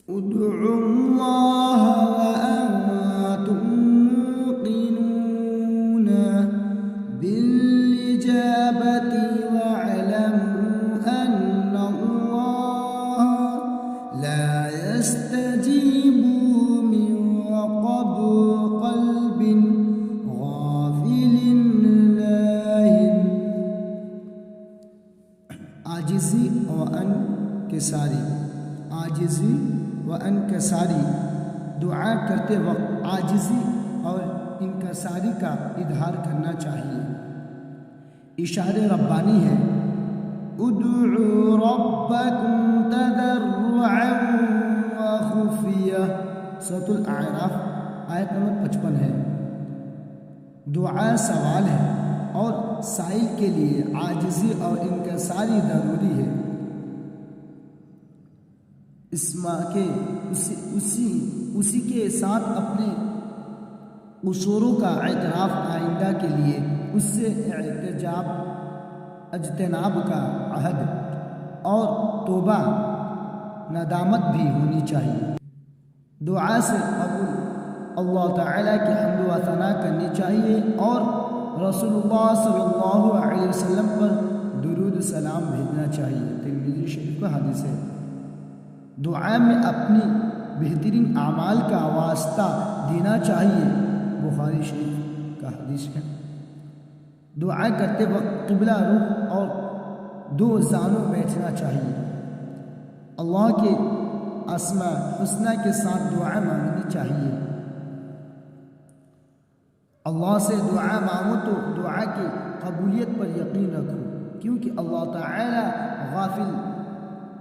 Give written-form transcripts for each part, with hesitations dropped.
ادعوا الله وأنتم موقنون بالإجابة واعلموا أن الله لا يستجيب من قلب غافل لاهٍ. عاجزی و انکساری، عاجزی و انکساری، دعا کرتے وقت عاجزی اور انکساری کا اظہار کرنا چاہیے. اشارہ ربانی ہے، ادعوا ربکم تضرعا وخفیہ. سورۃ الاعراف آیت نمبر 55 ہے. دعا سوال ہے اور سائل کے لیے عاجزی اور انکساری ضروری ہے. اسی کے ساتھ اپنے قصوروں کا اعتراف، آئندہ کے لیے اس سے اجتناب کا عہد اور توبہ ندامت بھی ہونی چاہیے. دعا سے قبل اللہ تعالیٰ کی حمد و ثنا کرنی چاہیے اور رسول اللہ صلی اللہ علیہ وسلم پر درود سلام بھیجنا چاہیے. ترمذی شریف کا حدیث ہے. دعا میں اپنی بہترین اعمال کا واسطہ دینا چاہیے. بخاری شریف کا حدیث ہے. دعا کرتے وقت قبلہ رخ اور دو زانوں بیٹھنا چاہیے. اللہ کے اسماء حسنہ کے ساتھ دعا مانگنی چاہیے. اللہ سے دعا مانگو تو دعا کی قبولیت پر یقین رکھو، کیونکہ اللہ تعالی غافل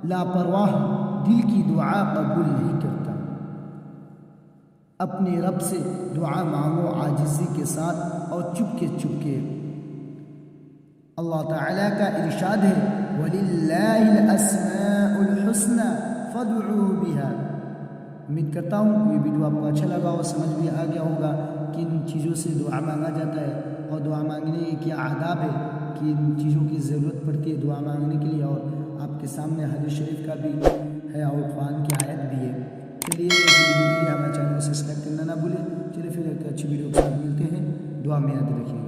لاپرواہ دل کی دعا قبول نہیں کرتا. اپنے رب سے دعا مانگو عاجزی کے ساتھ اور چپکے چپکے. اللہ تعالیٰ کا ارشاد ہے، وَلِلَّهِ الْأَسْمَاءُ الْحُسْنَى فَادْعُوهُ بِهَا. امید کرتا ہوں یہ ویڈیو آپ کو اچھا لگا اور سمجھ بھی آ گیا ہوگا کن چیزوں سے دعا مانگا جاتا ہے اور دعا مانگنے کے کیا آداب ہے، کن چیزوں کی ضرورت پڑتی ہے دعا مانگنے کے لیے. اور آپ کے سامنے حدیث شریف کا بھی ہے اور قرآن کی آیت بھی ہے. چلیے ایسی ویڈیو کے لیے ہمارے چینل کو سبسکرائب کرنا نہ بھولیں. چلیے پھر ایک اچھی ویڈیو کے ساتھ ملتے ہیں. دعا میں یاد رکھیے.